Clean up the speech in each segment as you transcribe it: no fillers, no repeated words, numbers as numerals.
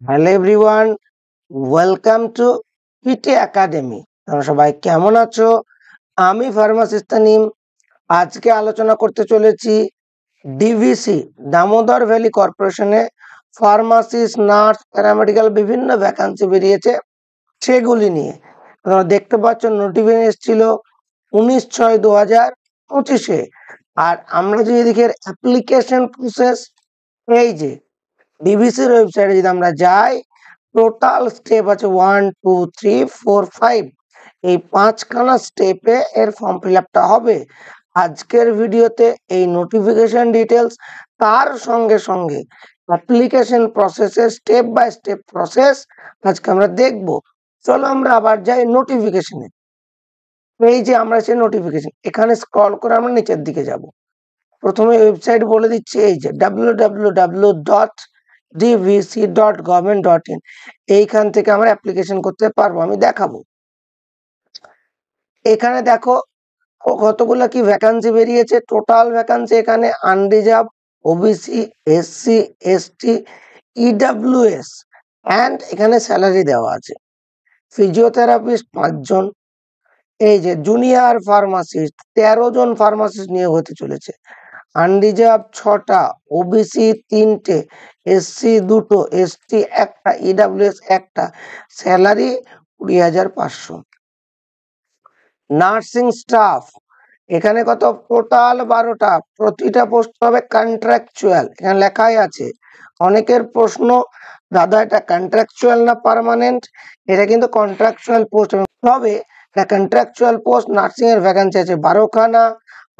Hello everyone, welcome to PT academy. তোমরা সবাই কেমন আছো? আমি ফার্মাসিস্ট তানিম। আজকে আলোচনা করতে চলেছি ডিভিসি দামোদর ভ্যালি কর্পোরেশনে ফার্মাসিস্ট, নার্স, প্যারামেডিক্যাল বিভিন্ন ভ্যাকান্সি বেরিয়েছে, সেগুলি নিয়ে। তোমরা দেখতে পাচ্ছ নোটিফিকেশন এসেছিল 19/6/2025-এ। আর আমরা যদি এদিকে অ্যাপ্লিকেশন প্রসেস, এই যে ডিভিসির ওয়েবসাইটে যদি আমরা যাই, টোটাল স্টেপ আছে 1 2 3 4 5। এই 5খানা স্টেপে এর ফর্ম ফিল আপটা হবে। আজকের ভিডিওতে এই নোটিফিকেশন ডিটেলস, তার সঙ্গে সঙ্গে অ্যাপ্লিকেশন প্রসেসের স্টেপ বাই স্টেপ প্রসেস আজকে আমরা দেখব। চলো আমরা আবার যাই নোটিফিকেশনে। এই যে আমরা সেই নোটিফিকেশন, এখানে স্ক্রল করে আমরা নিচের দিকে যাব। প্রথমে ওয়েবসাইট বলে দিচ্ছি, এই যে www.dvc.government.in। এইখান থেকে আমরা অ্যাপ্লিকেশন করতে পারবো, আমি দেখাবো। এখানে দেখো কতগুলো কি ভ্যাকান্সি বেরিয়েছে। টোটাল ভ্যাকান্সি এখানে unreserved, OBC, SC, ST, EWS and এখানে স্যালারি দেওয়া আছে। ফিজিওথেরাপিস্ট 5 জন। এই যে জুনিয়র ফার্মাসিস্ট 13 জন ফার্মাসিস্ট নিয়োগ হতে চলেছে। আনরিজার্ভ 6টা, ওবিসি 3টে, এসসি 2টো, এসটি 1টা, ইডব্লিউএস 1টা। স্যালারি 20,500। নার্সিং স্টাফ এখানে কত? টোটাল 12টা। প্রতিটা পোস্ট হবে কন্ট্রাকচুয়াল, এখানে লেখাই আছে। অনেকের প্রশ্ন, দাদা এটা কন্ট্রাকচুয়াল না পার্মানেন্ট? এটা কিন্তু কন্ট্রাকচুয়াল পোস্ট হবে। এটা কন্ট্রাকচুয়াল পোস্ট। নার্সিং এর ভ্যাকান্সি আছে 12খানা,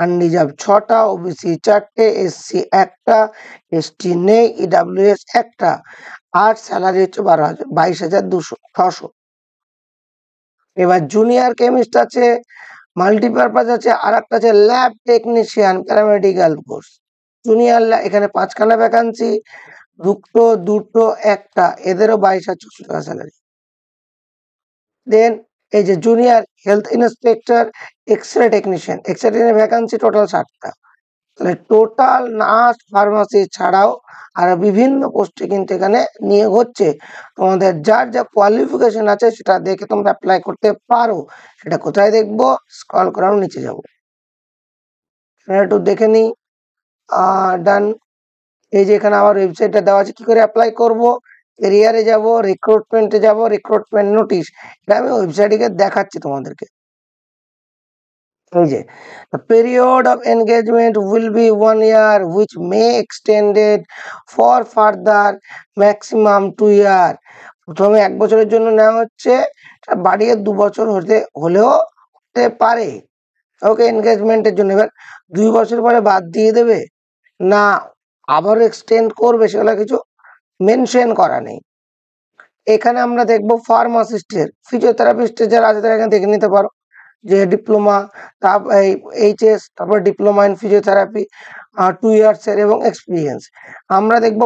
আনরিজার্ভ 6টা, ওবিসি 4টে, এসসি 1টা, এসটি নেই, ইডব্লিউএস 1টা। আর স্যালারি হচ্ছে 22,600। এবার জুনিয়র কেমিস্ট আছে, মাল্টিপারপাস আছে, আর একটা আছে lab technician paramedical course. Junior এখানে 5খানা ভ্যাকান্সি, 2টো 1টা, এদেরও 22,600 টাকা স্যালারি। দেন এই যে junior health inspector, x-ray technician, vacancy total 60টা। তাহলে টোটাল নার্স, ফার্মাসি ছাড়াও আর বিভিন্ন পোস্টে কিন্তু এখানে নিয়োগ হচ্ছে। তোমাদের যার যা কোয়ালিফিকেশন আছে সেটা দেখে তোমরা অ্যাপ্লাই করতে পারো। সেটা কোথায় দেখবো? স্ক্রল করে আমরা নিচে যাব, একটু দেখে নিই। ডান। এই যে এখানে আমার ওয়েবসাইটটা দেওয়া আছে। কি করে অ্যাপ্লাই করব? এরিয়ারে যাব, রিক্রুটমেন্টে যাব, রিক্রুটমেন্ট নোটিশ। এটা আমি ওয়েবসাইটে দেখাচ্ছি তোমাদেরকে। এই যে the period of engagement will be 1 year which may extended for further maximum 2 year। প্রথমে 1 বছরের জন্য নেওয়া হচ্ছে, বাড়িয়ে 2 বছর হলেও হতে পারে। ওকে, এনগেজমেন্টের জন্য। এবার 2 বছর পরে বাদ দিয়ে দেবে না আবারও এক্সটেন্ড করবে, সেগুলো কিছু মেনশন করা নেই। এখানে আমরা দেখবো ফার্মাসিস্টের, ফিজিওথেরাপিস্টের যারা আছে তারা এখানে দেখে নিতে পারো যে ডিপ্লোমা, তারপর এইচএস, তারপর ডিপ্লোমা ইন ফিজিওথেরাপি 2 ইয়ার্সের এবং এক্সপিরিয়েন্স। আমরা দেখব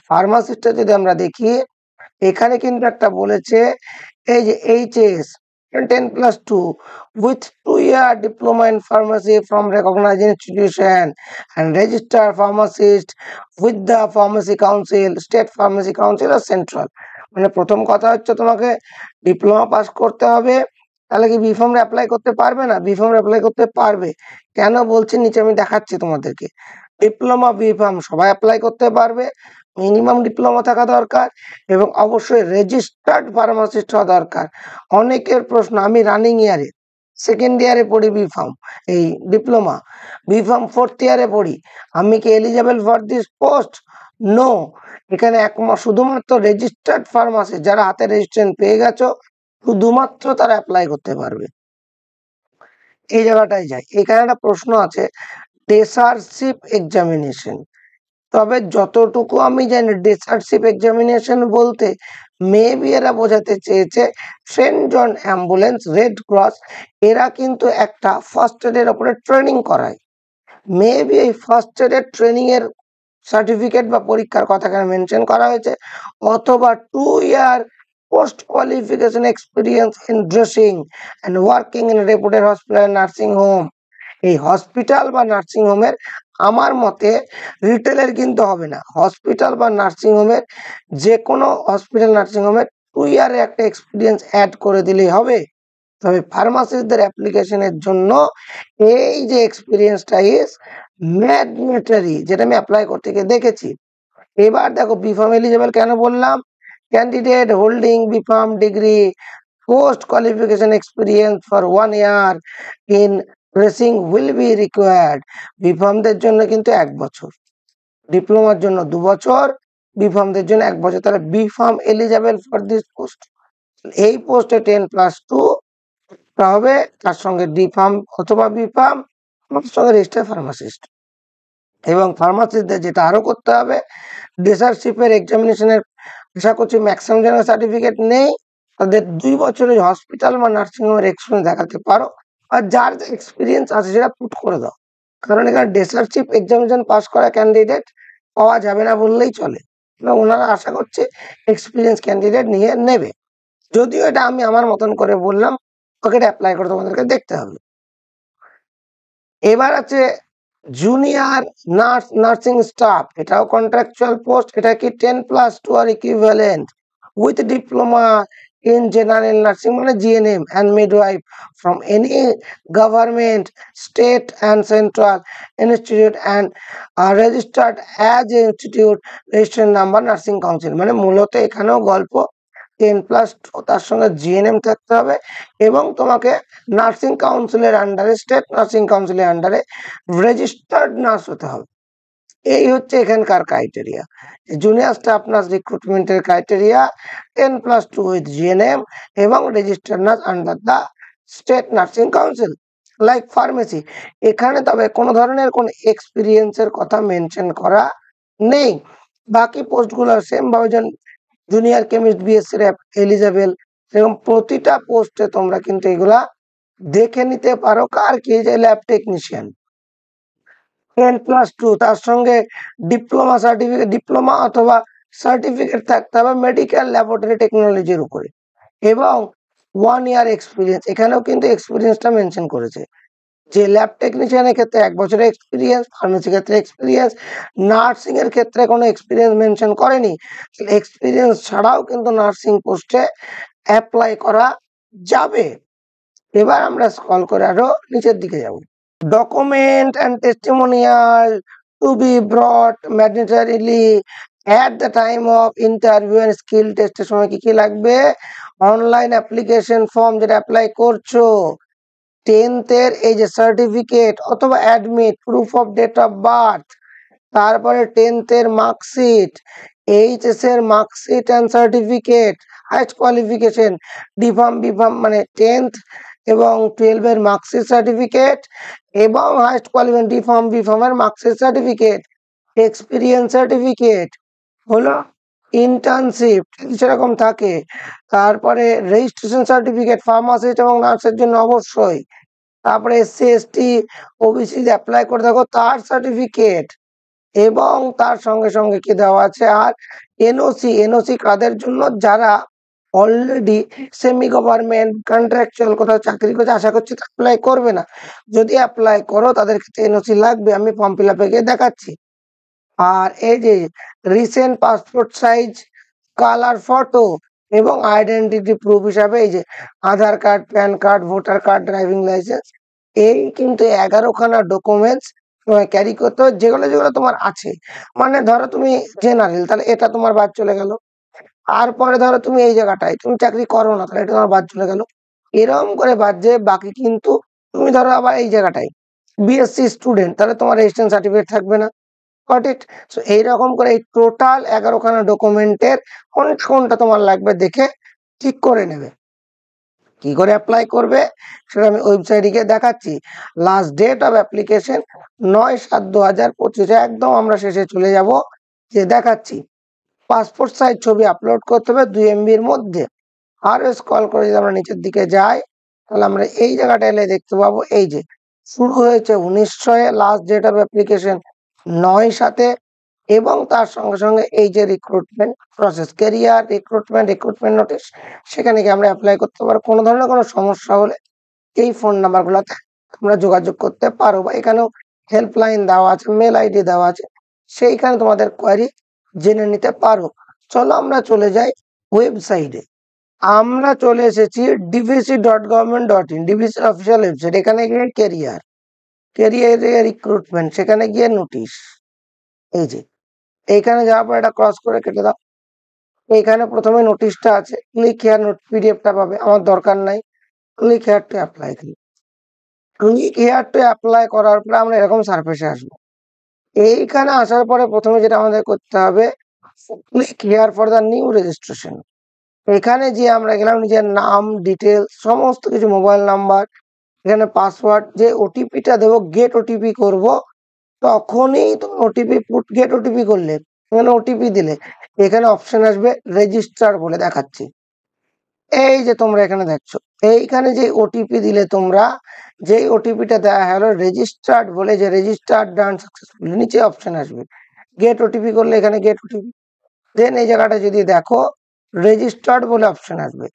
ফার্মাসিস্টে যদি আমরা দেখি, এখানে কিন্তু একটা বলেছে, এই যে HS 10+2 with 2-year diploma in pharmacy from recognized institution and registered pharmacist with the pharmacy council, state pharmacy council or central। মানে প্রথম কথা হচ্ছে তোমাকে ডিপ্লোমা পাস করতে হবে, তাহলে কি বি ফর্ম অ্যাপ্লাই করতে পারবে না? বি ফর্ম অ্যাপ্লাই করতে পারবে। কেন বলছি নিচে আমি দেখাচ্ছি তোমাদেরকে। ডিপ্লোমা, বি ফর্ম সবাই অ্যাপ্লাই করতে পারবে। মিনিমাম ডিপ্লোমা থাকা দরকার এবং অবশ্যই রেজিস্টার্ড ফার্মাসিস্ট হওয়া দরকার। অনেকের প্রশ্ন, আমি রানিং ইয়ারে সেকেন্ড ইয়ারে পড়ি বি ফার্ম, এই ডিপ্লোমা বি ফার্ম 4th ইয়ারে পড়ি, আমি কি eligible for this post? No. এখানে শুধুমাত্র রেজিস্টার্ড ফার্মাসিস্ট যারা হাতে রেজিস্ট্রেশন পেয়ে গেছো, শুধুমাত্র তারা অ্যাপ্লাই করতে পারবে। এই জায়গাটায় যাই, এখানে একটা প্রশ্ন আছে, ডেসারশিপ এক্সামিনেশন। তবে যতটুকু আমি জানি ডেসারশিপ এক্সামিনেশন বলতে মেবি এরা বোঝাতে চেয়েছে সেন্ট জন অ্যাম্বুলেন্স, রেড ক্রস, এরা কিন্তু একটা ফার্স্ট এডের উপরে ট্রেনিং করায়। মেবি এই ফার্স্ট এডের ট্রেনিং এর সার্টিফিকেট বা পরীক্ষার কথা এখানে মেনশন করা হয়েছে, অথবা 2 year post qualification experience in dressing and working in reputed hospital, nursing home. এই হসপিটাল বা নার্সিং হোমের আমার মতে রিটেলের কিন্তু হবে না, হসপিটাল বা নার্সিং হোমের, যে কোনো হসপিটাল নার্সিং হোমের 2 ইয়ারের একটা এক্সপিরিয়েন্স অ্যাড করে দিলেই হবে। তবে ফার্মাসিস্টদের অ্যাপ্লিকেশনের জন্য এই যে এক্সপিরিয়েন্সটা ইজ ম্যান্ডেটরি, যেটা আমি অ্যাপ্লাই করতে গিয়ে দেখেছি। এবার দেখো বিফার্ম এলিজিবল কেন বললাম, candidate holding BPharm degree post qualification experience for 1 year in nursing will be required। বিফার্মদের জন্য কিন্তু 1 বছর, ডিপ্লোমার জন্য 2 বছর, বিফার্মদের জন্য 1 বছর। তাহলে BPharm eligible for this post, এই পোস্টে 10+2 হবে, তার সঙ্গে ডিফার্ম অথবা বিফার্ম, তার সঙ্গে রেজিস্টার ফার্মাসিস্ট। এবং ফার্মাসিস্টদের যেটা আরো করতে হবে, ডেসারশিপের এক্সামিনেশনের আশা করছি ম্যাক্সিমাম জনের সার্টিফিকেট নেই, তাদের 2 বছরের হসপিটাল বা নার্সিং হোমের এক্সপিরিয়েন্স দেখাতে পারো, আর যার যে এক্সপিরিয়েন্স আছে সেটা পুট করে দাও। কারণ এখানে ডেসারশিপ এক্সামিনেশন পাস করা ক্যান্ডিডেট পাওয়া যাবে না বললেই চলে, ওনারা আশা করছে এক্সপিরিয়েন্স ক্যান্ডিডেট নিয়ে নেবে। যদিও এটা আমি আমার মতন করে বললাম, ওকে এটা অ্যাপ্লাই করে তোমাদেরকে দেখতে হবে। এবার আছে জুনিয়র নার্স নার্সিং স্টাফ, এটাও কন্ট্রাকচুয়াল পোস্ট, এটা কি 10+2 আর equivalent with diploma in general nursing মানে GNM and midwife from any government, state and central institute and registered as a institute registration number nursing council। মানে মূলত এখানেও গল্প 10+2 তার সঙ্গে GNM থাকতে হবে এবং তোমাকে নার্সিং কাউন্সিলের আন্ডারে, স্টেট নার্সিং কাউন্সিলের আন্ডারে রেজিস্টার্ড নার্স হতে হবে। এই হচ্ছে এখানকার ক্রাইটেরিয়া, জুনিয়র স্টাফ নার্স রিক্রুটমেন্টের ক্রাইটেরিয়া 10+2 উইথ জিএনএম এবং registered nurse under the state nursing council. Like pharmacy, এখানে তবে কোনো ধরনের কোনো এক্সপিরিয়েন্সের কথা মেনশন করা নেই। বাকি পোস্টগুলো সেম ভাবে, যেন জুনিয়র কেমিস্ট বিএসসি এলিজেবল, এরকম প্রতিটা পোস্টে তোমরা কিন্তু এগুলা দেখে নিতে পারো। কার কি, যে ল্যাব টেকনিশিয়ান 10+2, তার সঙ্গে ডিপ্লোমা সার্টিফিকেট, ডিপ্লোমা অথবা সার্টিফিকেট থাকতে হবে মেডিকেল ল্যাবরেটরি টেকনোলজির উপরে, এবং 1 ইয়ার এক্সপিরিয়েন্স। এখানেও কিন্তু এক্সপিরিয়েন্সটা মেনশন করেছে, যে ল্যাব টেকনিশিয়ানের ক্ষেত্রে 1 বছরের এক্সপিরিয়েন্স, ফার্মেসি ক্ষেত্রে এক্সপিরিয়েন্স, নার্সিং এর ক্ষেত্রে কোনো এক্সপিরিয়েন্স মেনশন করেনি। এক্সপিরিয়েন্স ছাড়াও কিন্তু নার্সিং পোস্টে অ্যাপ্লাই করা যাবে। এবার আমরা স্ক্রল করে আরো নিচের দিকে যাব। Document and testimonial to be brought mandatorily at the time of interview and skill test এর সময় কি কি লাগবে, অনলাইন অ্যাপ্লিকেশন ফর্ম যেটা অ্যাপ্লাই করছো, 10th এর এই যে সার্টিফিকেট অথবা admit, proof of date of birth, তারপরে 10th এর মার্কশিট, এইচএস এর marksheet and certificate, highest qualification, D pharm B pharm মানে 10th এবং 12 এর মার্কশিট সার্টিফিকেট এবং হাইস্ট কোয়ালিফিকেশন ডিফার্ম বিফার্মের মার্কশিট সার্টিফিকেট, এক্সপিরিয়েন্স সার্টিফিকেট হলো, ইন্টার্নশিপ সেরকম থাকে, তারপরে রেজিস্ট্রেশন সার্টিফিকেট ফার্মাসিস্ট এবং নার্সের জন্য অবশ্যই, তারপরে এসসি এসটি ওবিসি অ্যাপ্লাই করে থাকো তার সার্টিফিকেট, এবং তার সঙ্গে সঙ্গে কি দেওয়া আছে আর এনওসি। এনওসি কাদের জন্য, যারা অলরেডি সেমি গভর্নমেন্ট কন্ট্রাকচুয়াল কোথাও চাকরি করছে, আশা করছি অ্যাপ্লাই করবে না, যদি অ্যাপ্লাই করো তাদের ক্ষেত্রে এনওসি লাগবে, আমি ফর্ম ফিল আপে গিয়ে দেখাচ্ছি। আর এই যে recent passport size colour photo এবং আইডেন্টিটি প্রুফ হিসাবে এই যে Aadhaar card, PAN card, voter card, driving licence, এই কিন্তু 11খানা ডকুমেন্টস ক্যারি করতে হবে, যেগুলো যেগুলো তোমার আছে। মানে ধরো তুমি জেনারেল, তাহলে এটা তোমার বাদ চলে গেল। তারপরে ধরো তুমি এই জায়গাটায় তুমি চাকরি করো না, তাহলে এটা তোমার বাদ চলে গেল। এরকম করে বাদ যায়, বাকি কিন্তু তুমি ধরো আবার এই জায়গাটায় বিএসসি স্টুডেন্ট, তাহলে তোমার রেজিস্ট্রেশন সার্টিফিকেট থাকবে না। Got it? সো এইরকম করে এই টোটাল 11খানা ডকুমেন্টের কোনটা তোমার লাগবে দেখে ঠিক করে নেবে। কি করে অ্যাপ্লাই করবে সেটা আমি ওয়েবসাইটে গিয়ে দেখাচ্ছি। লাস্ট ডেট অফ অ্যাপ্লিকেশন 9/7/2025, একদম আমরা শেষে চলে যাব, যে দেখাচ্ছি পাসপোর্ট সাইজ ছবি আপলোড করতে হবে 2 MB এর মধ্যে। আর স্ক্রল করে যদি আমরা নিচের দিকে যাই, তাহলে আমরা এই জায়গাটা এলে দেখতে পাবো এই যে শুরু হয়েছে 19/6, লাস্ট ডেট অফ অ্যাপ্লিকেশন 9/7, এবং তার সঙ্গে সঙ্গে এই যে recruitment process, career recruitment notice, সেখানে গিয়ে আমরা অ্যাপ্লাই করতে পারবো। কোনো ধরনের কোনো সমস্যা হলে এই ফোন নাম্বারগুলোতে তোমরা যোগাযোগ করতে পারো, বা এখানেও হেল্পলাইন দেওয়া আছে, মেল আইডি দেওয়া আছে, সেইখানে তোমাদের কোয়ারি জেনে নিতে পারো। চলো আমরা চলে যাই ওয়েবসাইটে। আমরা চলে এসেছি dvc.government.in, ডিভিসি অফিসিয়াল ওয়েবসাইট। এখানে গিয়ে ক্যারিয়ারে রিক্রুটমেন্ট, সেখানে গিয়ে নোটিশ, এই যে এইখানে যাওয়ার পর এটা ক্রস করে কেটে দাও। এইখানে প্রথমে নোটিশটা আছে, ক্লিক হেয়ার, পিডিএফটা পাবে, আমার দরকার নাই। Click here to apply, click here to apply করার পরে আমরা এরকম সারফেসে আসবো। এইখানে আসার পরে প্রথমে যেটা আমাদের করতে হবে, click here for the new registration. এখানে যে আমরা গেলাম, নিজের নাম ডিটেলস সমস্ত কিছু, মোবাইল নাম্বার, এখানে পাসওয়ার্ড, যে ওটিপিটা দেবো, গেট ওটিপি করব, তখনই তুমি ওটিপি গেট ওটিপি করলে, এখানে ওটিপি দিলে এখানে অপশন আসবে রেজিস্টার বলে দেখাচ্ছি। এই যে তোমরা এখানে দেখছো, এইখানে যে ওটিপি দিলে তোমরা, যে ওটিপিটা দেওয়া হলো রেজিস্টার্ড বলে, যে রেজিস্টার্ড ডান সাকসেসফুলি, নিচে অপশন আসবে গেট ওটিপি করলে, এখানে গেট ওটিপি। দেন এই জায়গাটা যদি দেখো রেজিস্টার্ড বলে অপশন আসবে,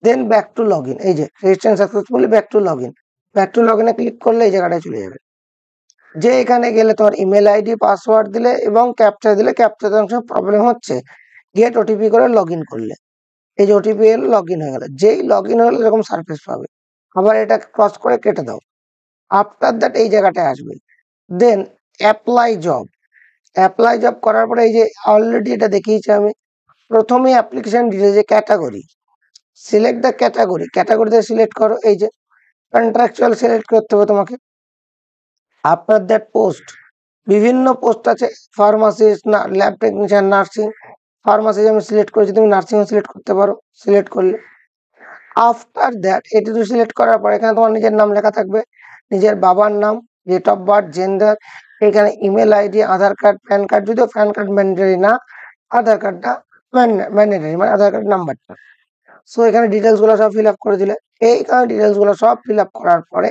then back to log in, এই যে registration successfully, back to log in. Back to log ইনে ক্লিক করলে এই জায়গাটায় চলে যাবে। যে এখানে গেলে তোমার ইমেল আইডি পাসওয়ার্ড দিলে এবং ক্যাপচা দিলে, ক্যাপচাতে অংশ প্রবলেম হচ্ছে, গেট ওটিপি করে লগ ইন করলে, এই যে ওটিপি এলো, লগ ইন হয়ে গেল। যেই লগ ইন হলে এরকম সার্ফেস পাবে। আবার এটা ক্রস করে কেটে দাও। আফটার দ্যাট এই জায়গাটায় আসবে, then apply job. Apply job করার পরে এই যে অলরেডি এটা দেখিয়েছি আমি, প্রথমে অ্যাপ্লিকেশন ডিটেইলস, যে ক্যাটাগরি, সিলেক্ট দ্য ক্যাটাগরি, ক্যাটাগরিতে সিলেক্ট করো, এই যে কন্ট্রাকচুয়াল সিলেক্ট করতে হবে তোমাকে। আফটার দ্যাট পোস্ট, বিভিন্ন পোস্ট আছে, ফার্মাসিস্ট, না ল্যাব টেকনিশিয়ান, নার্সিং। ফার্মাসিস্ট আমি সিলেক্ট করেছি, তুমি নার্সিংও সিলেক্ট করতে পারো, সিলেক্ট করলে। আফটার দ্যাট এটি তো সিলেক্ট করার পর এখানে তোমার নিজের নাম লেখা থাকবে, নিজের বাবার নাম, ডেট অফ বার্থ, জেন্ডার, এখানে ইমেল আইডি, আধার কার্ড, প্যান কার্ড, যদিও প্যান কার্ড ম্যান্ডেটরি না, আধার কার্ডটা ম্যান্ডেটরি, মানে আধার কার্ড নাম্বারটা। সো এখানে ডিটেলস গুলো সব ফিল আপ করে দিলে। এইখানে ডিটেলস গুলো সব ফিল আপ করার পরে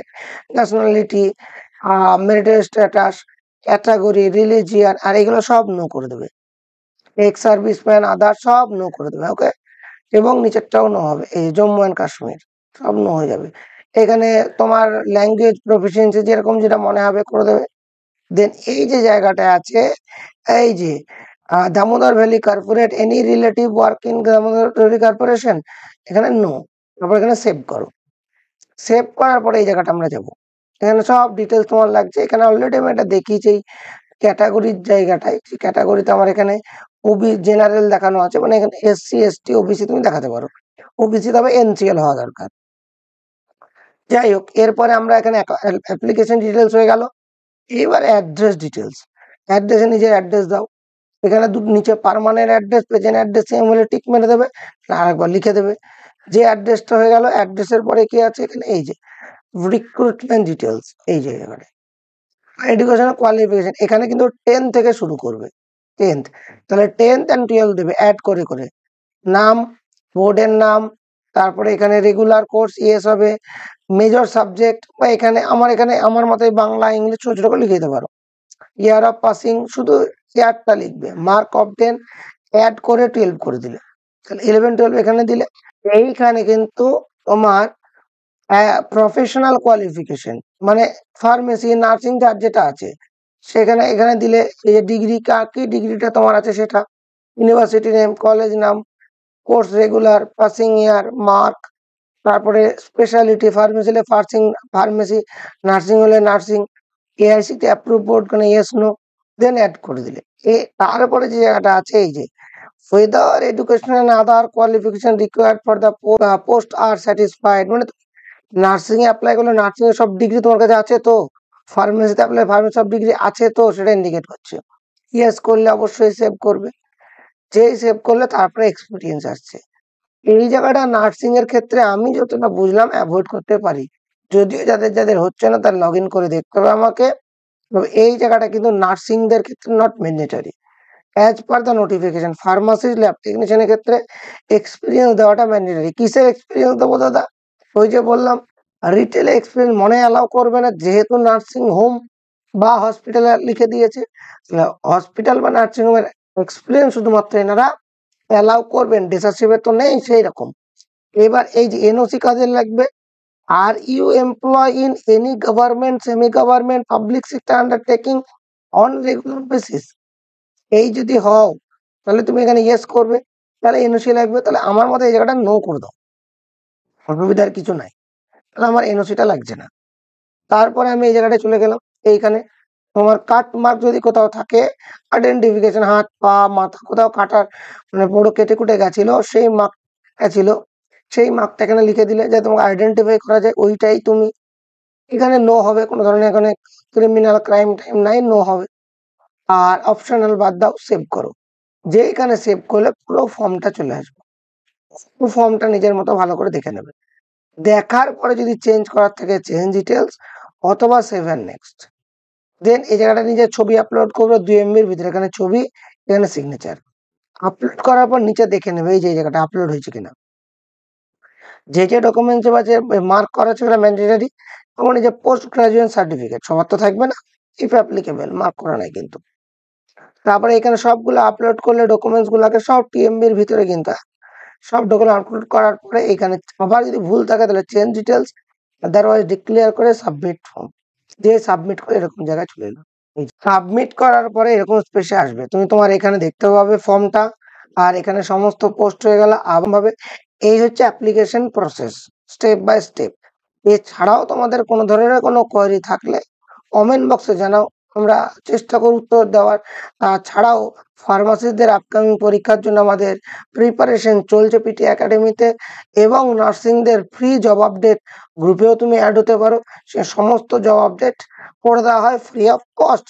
nationality, marital status, category, religion, আর এগুলো সব নো করে দেবে। এক্স সার্ভিসম্যান, আদার সব নো করে দেবে, ওকে। এবং নিচেরটাও নো হবে, এই জম্মু অ্যান্ড কাশ্মীর, সব নো হয়ে যাবে। এখানে তোমার ল্যাঙ্গুয়েজ প্রফিসিয়েন্সি যেরকম যেটা মনে হবে করে দেবে। দেন এই যে জায়গাটা আছে, এই যে Damodar valley corporate, any relative work in Damodar valley corporation, এখানে নো। তারপর এখানে সেভ করো। সেভ করার পরে এই জায়গাটা আমরা যাব, এখানে সব ডিটেলস তোমার লাগছে। এখানে অলরেডি আমি এটা দেখিয়েছি ক্যাটাগরির জায়গাটায়, ক্যাটাগরিতে আমার এখানে ওবি জেনারেল দেখানো আছে, মানে এখানে এসসি এসটি ওবিসি তুমি দেখাতে পারো। ওবিসি তবে এনসিএল হওয়া দরকার। যাই হোক, এরপরে আমরা এখানে অ্যাপ্লিকেশন ডিটেলস হয়ে গেল। এবার অ্যাড্রেস ডিটেলস, অ্যাড্রেসে নিজের অ্যাড্রেস দাও। এখানে নিচে permanent address, present address same হলে টিক মেরে দেবে, আরেকবার লিখে দেবে। যে অ্যাড্রেসটা হয়ে গেল, অ্যাড্রেসের পরে কি আছে এখানে, এই যে রিক্রুটমেন্ট ডিটেলস, এই যে এখানে এডুকেশনাল কোয়ালিফিকেশন, এখানে কিন্তু 10 থেকে শুরু করবে, 10th, তাহলে 10th and 12 দেবে অ্যাড করে করে। নাম, বোর্ডের নাম, তারপরে এখানে রেগুলার কোর্স ইয়েস হবে, মেজর সাবজেক্ট, বা এখানে আমার মতে বাংলা ইংলিশ ছোট ছোট করে লিখে দিতে পারো। ইয়ার অফ পাসিং, শুধু ইয়ারটা লিখবে। মার্ক অফ 10 অ্যাড করে 12 করে দিলে, তাহলে 11 12 এখানে দিলে। এইখানে কিন্তু তোমার প্রফেশনাল কোয়ালিফিকেশন, মানে ফার্মেসি, নার্সিং, যার যেটা আছে সেখানে এখানে দিলে। এই যে ডিগ্রি, কি ডিগ্রিটা তোমার আছে সেটা, ইউনিভার্সিটি নেম, কলেজ নাম, কোর্স রেগুলার, পাসিং ইয়ার, মার্ক, তারপরে স্পেশালিটি, ফার্মেসি হলে ফার্মেসি, নার্সিং হলে নার্সিং, এআইসিটি অ্যাপ্রুভ বোর্ড মানে ইয়েস নো, দেন অ্যাড করে দিলে। তারপরে যে জায়গাটা আছে, এই যে whether education and other qualification required for the post are satisfied, মানে নার্সিং এ অ্যাপ্লাই করলে নার্সিং এর সব ডিগ্রি তোমার কাছে আছে তো, ফার্মেসিতে অ্যাপ্লাই ফার্মেসি সব ডিগ্রি আছে তো, সেটা ইন্ডিকেট করছে। ইয়েস করলে অবশ্যই সেভ করবে, যেই সেভ করলে তারপরে এক্সপিরিয়েন্স আসছে। এই জায়গাটা নার্সিং এর ক্ষেত্রে আমি যতটা বুঝলাম অ্যাভয়েড করতে পারি, যদিও যাদের যাদের হচ্ছে না তার লগ ইন করে দেখতে হবে আমাকে। তবে এই জায়গাটা কিন্তু নার্সিং দের ক্ষেত্রে not mandatory as per the notification. Pharmacist, lab টেকনিশিয়ানের ক্ষেত্রে এক্সপিরিয়েন্স দেওয়াটা ম্যান্ডেটরি। কিসের এক্সপিরিয়েন্স দেবো দাদা? ওই যে বললাম রিটেল এক্সপিরিয়েন্স মনে অ্যালাউ করবে না, যেহেতু নার্সিং হোম বা হসপিটালে লিখে দিয়েছে, হসপিটাল বা নার্সিং হোমের এক্সপিরিয়েন্স শুধুমাত্র এনারা অ্যালাউ করবেন, ডিসার্টশিপে তো নেই সেই রকম। এবার এই যে এনওসি কাজে লাগবে, Are you employed in any government, semi-government, public sector undertaking on regular basis? এই যদি হও তাহলে তুমি এখানে ইয়েস করবে, তাহলে এনওসি লাগবে, তাহলে আমার মতে এই জায়গাটা নো করে দাও, অসুবিধার কিছু নাই, তাহলে আমার এনওসিটা লাগছে না। তারপরে আমি এই জায়গাটায় চলে গেলাম, এইখানে তোমার কাট মার্ক যদি কোথাও থাকে, আইডেন্টিফিকেশন, হাত পা মাথা কোথাও কাটার মানে পুরো কেটে কুটে গেছিল, সেই মার্ক ছিল, সেই মার্কটা এখানে লিখে দিলে যে তোমাকে আইডেন্টিফাই করা যায়, ওইটাই তুমি এখানে নো হবে, কোনো ধরনের এখানে ক্রিমিনাল ক্রাইম টাইম নাই, নো হবে। আর অপশনাল বাদ দাও, সেভ করো, যে এখানে সেভ করলে পুরো ফর্মটা চলে আসবে, পুরো ফর্মটা নিজের মতো ভালো করে দেখে নেবে, দেখার পরে যদি চেঞ্জ করার থেকে চেঞ্জ ডিটেলস অথবা সেভ এন্ড নেক্সট। দেন এই জায়গাটা নিজের ছবি আপলোড করবে 2 MB-র ভিতরে, এখানে ছবি, এখানে সিগনেচার আপলোড করার পর নিচে দেখে নেবে এই যে এই জায়গাটা আপলোড হয়েছে কিনা, যে ডকুমেন্টস বা যে মার্ক করা আছে সেটা ম্যান্ডেটরি, এবং এই যে পোস্ট গ্রাজুয়েশন সার্টিফিকেট সবার তো থাকবে না, ইফ অ্যাপ্লিকেবল, মার্ক করা নাই কিন্তু। তারপরে এখানে সবগুলো আপলোড করলে ডকুমেন্টস গুলোকে সব TMB-র ভিতরে কিন্তু সব ডকুমেন্ট আপলোড করার পরে এখানে আবার যদি ভুল থাকে তাহলে চেঞ্জ ডিটেলস, আদারওয়াইজ ডিক্লেয়ার করে সাবমিট ফর্ম দিয়ে সাবমিট করে এরকম জায়গায় চলে এলো। সাবমিট করার পরে এরকম স্পেসে আসবে, তুমি তোমার এখানে দেখতে পাবে ফর্মটা, আর এখানে সমস্ত পোস্ট হয়ে গেল ভাবে। এই হচ্ছে application process, step by step. এছাড়াও তোমাদের কোনো ধরনের কোনো কোয়েরি থাকলে কমেন্ট বক্সে জানাও, আমরা চেষ্টা করি উত্তর দেওয়ার। তাছাড়াও ফার্মাসিস্টদের আপকামিং পরীক্ষার জন্য আমাদের প্রিপারেশন চলছে পিটি একাডেমিতে, এবং নার্সিংদের ফ্রি জব আপডেট গ্রুপেও তুমি অ্যাড হতে পারো, সে সমস্ত জব আপডেট করে দেওয়া হয় ফ্রি অফ কস্ট।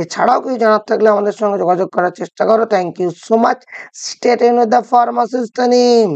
এছাড়াও কিছু জানার থাকলে আমাদের সঙ্গে যোগাযোগ করার চেষ্টা করো। Thank you so much. Stay tuned with the pharmacist team.